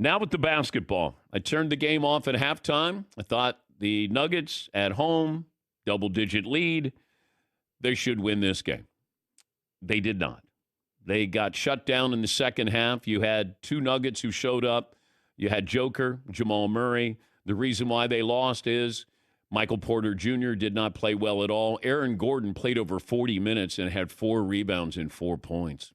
Now with the basketball. I turned the game off at halftime. I thought the Nuggets at home, double-digit lead, they should win this game. They did not. They got shut down in the second half. You had two Nuggets who showed up. You had Joker, Jamal Murray. The reason why they lost is Michael Porter Jr. did not play well at all. Aaron Gordon played over 40 minutes and had 4 rebounds and 4 points.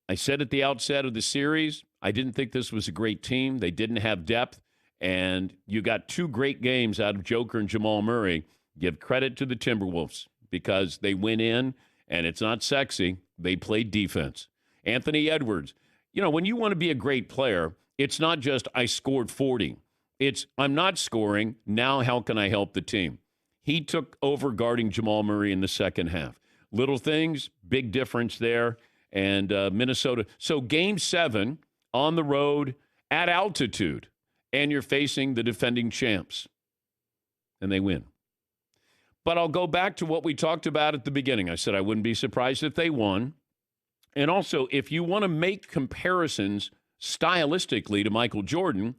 I said at the outset of the series, I didn't think this was a great team. They didn't have depth, and you got 2 great games out of Joker and Jamal Murray. Give credit to the Timberwolves because they went in, and it's not sexy. They played defense. Anthony Edwards, when you want to be a great player, it's not just I scored 40. It's I'm not scoring. Now how can I help the team? He took over guarding Jamal Murray in the second half. Little things, big difference there. And Minnesota. So game 7 on the road at altitude, and you're facing the defending champs. And they win. But I'll go back to what we talked about at the beginning. I said I wouldn't be surprised if they won. And also, if you want to make comparisons stylistically to Michael Jordan,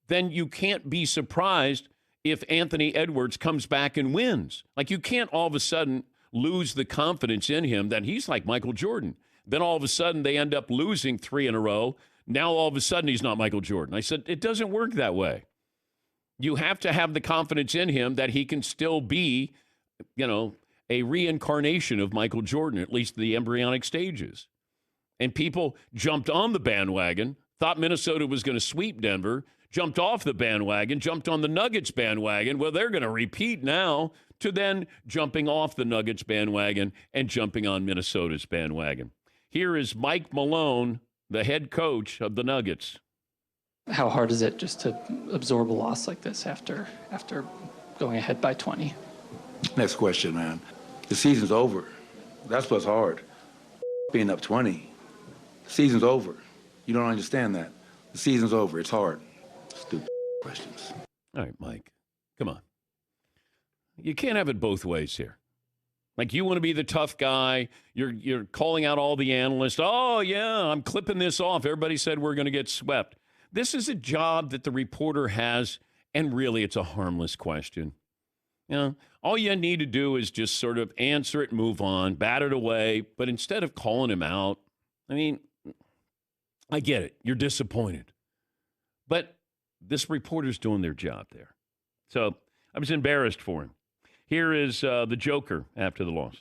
then you can't be surprised if Anthony Edwards comes back and wins. Like, you can't all of a sudden lose the confidence in him that he's like Michael Jordan. Then all of a sudden they end up losing 3 in a row. Now all of a sudden he's not Michael Jordan. I said, it doesn't work that way. You have to have the confidence in him that he can still be, a reincarnation of Michael Jordan, at least the embryonic stages. And people jumped on the bandwagon, thought Minnesota was going to sweep Denver, jumped off the bandwagon, jumped on the Nuggets bandwagon. Well, they're going to repeat now to then jumping off the Nuggets bandwagon and jumping on Minnesota's bandwagon. Here is Mike Malone, the head coach of the Nuggets. How hard is it just to absorb a loss like this after going ahead by 20? Next question, man. The season's over. That's what's hard. Being up 20. The season's over. You don't understand that. The season's over. It's hard. Stupid questions. All right, Mike. Come on. You can't have it both ways here. Like, you want to be the tough guy. You're calling out all the analysts. Oh, yeah, I'm clipping this off. Everybody said we're going to get swept. This is a job that the reporter has, and really it's a harmless question. All you need to do is just sort of answer it, move on, bat it away. But instead of calling him out, I get it. You're disappointed. But this reporter's doing their job there. So I was embarrassed for him. Here is the Joker after the loss.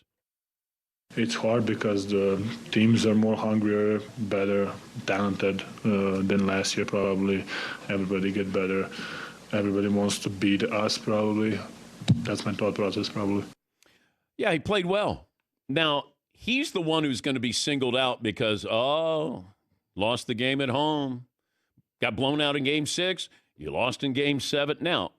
It's hard because the teams are more hungrier, better, talented than last year probably. Everybody get better. Everybody wants to beat us probably. That's my thought process probably. Yeah, he played well. Now, he's the one who's going to be singled out because, lost the game at home. Got blown out in Game 6. You lost in Game 7. Now,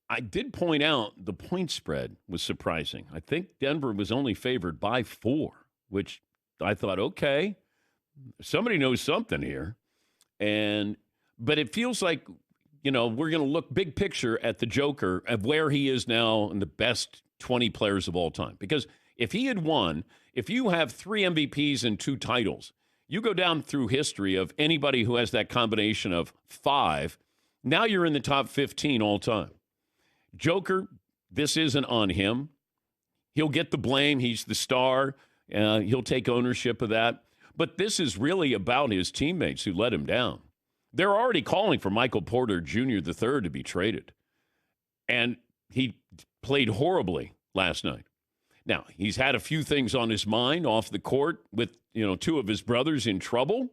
I did point out the point spread was surprising. I think Denver was only favored by 4, which I thought, okay, somebody knows something here. But it feels like, we're going to look big picture at the Joker of where he is now in the best 20 players of all time. Because if he had won, if you have 3 MVPs and 2 titles, you go down through history of anybody who has that combination of 5, now you're in the top 15 all time. Joker, this isn't on him. He'll get the blame. He's the star. He'll take ownership of that. But this is really about his teammates who let him down. They're already calling for Michael Porter Jr. III to be traded. And he played horribly last night. Now, he's had a few things on his mind off the court with, 2 of his brothers in trouble.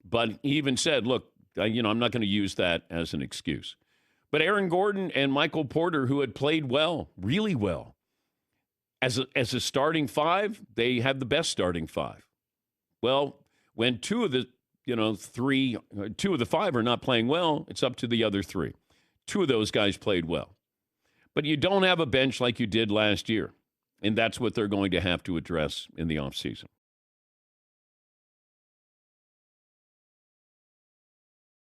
But he even said, look, I'm not going to use that as an excuse. But Aaron Gordon and Michael Porter, who had played well, really well, as a starting 5, they had the best starting 5. Well, when 2 of the 2 of the 5 are not playing well, it's up to the other 3. 2 of those guys played well. But you don't have a bench like you did last year, and that's what they're going to have to address in the offseason.